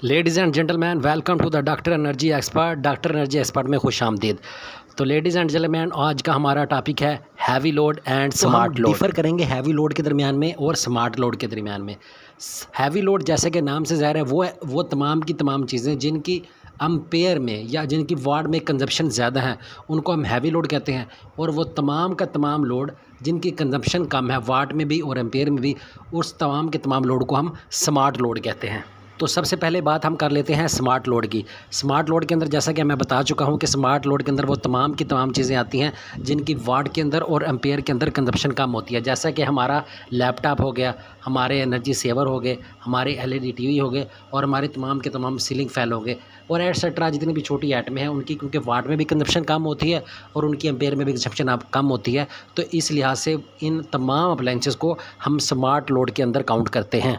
Ladies and gentleman, welcome to the doctor energy expert में खुश आमदीद। तो लेडीज़ एंड जेंटलमैन, आज का हमारा टॉपिक है heavy load and smart load. Differ करेंगे हैवी लोड के दरमियान में और स्मार्ट लोड के दरमियान में। हैवी लोड जैसे कि नाम से ज़ाहिर है वो तमाम की तमाम चीज़ें जिनकी एम्पेयर में या जिनकी वाट में कंजप्शन ज़्यादा है उनको हम हैवी लोड कहते हैं, और वो तमाम का तमाम लोड जिनकी कंजप्शन कम है वाट में भी और एम्पेयर में भी, उस तमाम के तमाम लोड को हम स्मार्ट लोड कहते हैं। तो सबसे पहले बात हम कर लेते हैं स्मार्ट लोड की। स्मार्ट लोड के अंदर जैसा कि मैं बता चुका हूं कि स्मार्ट लोड के अंदर वो तमाम की तमाम चीज़ें आती हैं जिनकी वाट के अंदर और एम्पेयर के अंदर कंजप्शन कम होती है। जैसा कि हमारा लैपटॉप हो गया, हमारे एनर्जी सेवर हो गए, हमारे एलईडी टीवी हो गए, और हमारे तमाम के तमाम सीलिंग फैन हो गए, और एटसेट्रा जितनी भी छोटी आइटमें हैं उनकी क्योंकि वाट में भी कंजप्शन कम होती है और उनकी एम्पेयर में भी कंजप्शन कम होती है। तो इस लिहाज से इन तमाम अप्लाइंसेस को हम स्मार्ट लोड के अंदर काउंट करते हैं।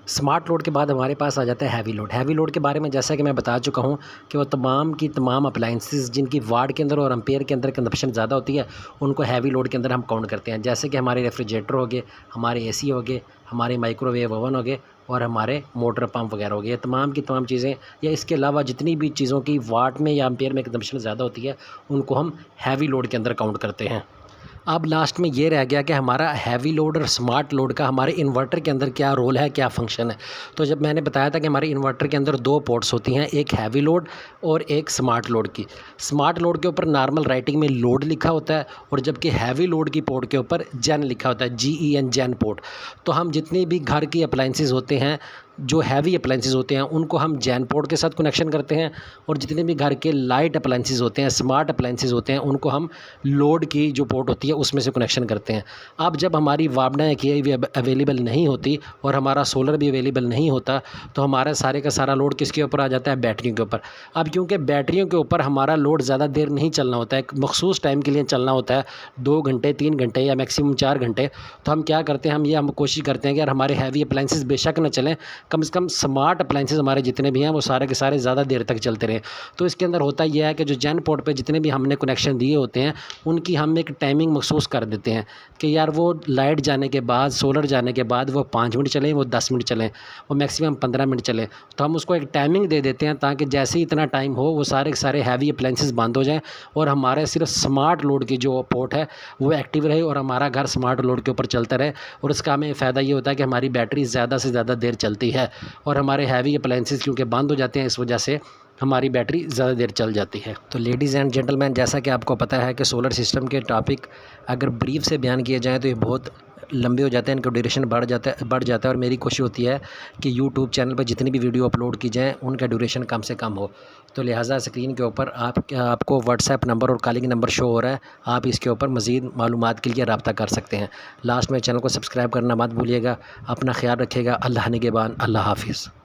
स्मार्ट लोड के बाद हमारे पास आ जाता है हैवी लोड। हैवी लोड के बारे में जैसा कि मैं बता चुका हूं कि वो तमाम की तमाम अप्लाइंसेस जिनकी वाट के अंदर और एम्पेयर के अंदर कंजप्शन ज़्यादा होती है उनको हैवी लोड के अंदर हम काउंट करते हैं। जैसे कि हमारे रेफ्रिजरेटर हो गए, हमारे एसी हो गए, हमारे माइक्रोवेव ओवन हो गए, और हमारे मोटर पंप वगैरह हो गए। तमाम की तमाम चीज़ें या इसके अलावा जितनी भी चीज़ों की वाट में या एम्पेयर में कंजप्शन ज़्यादा होती है उनको हम हैवी लोड के अंदर काउंट करते हैं। अब लास्ट में ये रह गया कि हमारा हैवी लोड और स्मार्ट लोड का हमारे इन्वर्टर के अंदर क्या रोल है, क्या फंक्शन है। तो जब मैंने बताया था कि हमारे इन्वर्टर के अंदर दो पोर्ट्स होती हैं, एक हैवी लोड और एक स्मार्ट लोड की। स्मार्ट लोड के ऊपर नॉर्मल राइटिंग में लोड लिखा होता है, और जबकि हैवी लोड की पोर्ट के ऊपर जेन लिखा होता है, GEN जेन पोर्ट। तो हम जितनी भी घर की अप्लाइंसेस होते हैं जो हैवी अप्लाइंसेस होते हैं उनको हम जेन पोर्ट के साथ कनेक्शन करते हैं, और जितने भी घर के लाइट अप्लाइंसेस होते हैं, स्मार्ट अप्लाइंसेस होते हैं, उनको हम लोड की जो पोर्ट होती है उसमें से कनेक्शन करते हैं। अब जब हमारी वापडा की भी अवेलेबल नहीं होती और हमारा सोलर भी अवेलेबल नहीं होता तो हमारा सारे का सारा लोड किसके ऊपर आ जाता है? बैटरियों के ऊपर। अब क्योंकि बैटरियों के ऊपर हमारा लोड ज़्यादा देर नहीं चलना होता है, एक मखसूस टाइम के लिए चलना होता है, 2 घंटे 3 घंटे या मैक्सिमम 4 घंटे। तो हम क्या करते हैं, हम कोशिश करते हैं कि यार हमारे हैवी अप्लाइंसेस बेशक न चलें, कम से कम स्मार्ट अप्लाइंसेस हमारे जितने भी हैं वो सारे के सारे ज़्यादा देर तक चलते रहें। तो इसके अंदर होता यह है कि जो जेन पोर्ट पे जितने भी हमने कनेक्शन दिए होते हैं उनकी हम एक टाइमिंग महसूस कर देते हैं कि यार वो लाइट जाने के बाद, सोलर जाने के बाद वो 5 मिनट चलें, वो 10 मिनट चलें, वो मैक्सिमम 15 मिनट चलें। तो हम उसको एक टाइमिंग दे देते हैं ताकि जैसे ही इतना टाइम हो वो सारे के सारे हैवी अप्लाइंसेस बंद हो जाएँ और हमारे सिर्फ स्मार्ट लोड की जो पोर्ट है वो एक्टिव रहे और हमारा घर स्मार्ट लोड के ऊपर चलता रहे। और इसका हमें फ़ायदा ये होता है कि हमारी बैटरी ज़्यादा से ज़्यादा देर चलती है, और हमारे हैवी अप्लाइंसेस क्योंकि बंद हो जाते हैं इस वजह से हमारी बैटरी ज़्यादा देर चल जाती है। तो लेडीज़ एंड जेंटलमैन, जैसा कि आपको पता है कि सोलर सिस्टम के टॉपिक अगर ब्रीफ से बयान किए जाएँ तो ये बहुत लंबे हो जाते हैं, इनका ड्यूरेशन बढ़ जाता है, और मेरी कोशिश होती है कि यूट्यूब चैनल पर जितनी भी वीडियो अपलोड की जाएँ उनका ड्यूरेशन कम से कम हो। तो लिहाजा स्क्रीन के ऊपर आपको व्हाट्सएप नंबर और कॉलिंग नंबर शो हो रहा है, आप इसके ऊपर मज़ीद मालूमात के लिए रब्ता कर सकते हैं। लास्ट में चैनल को सब्सक्राइब करना मत भूलिएगा। अपना ख्याल रखिएगा। अल्लाह निगहबान। अल्लाह हाफिज़।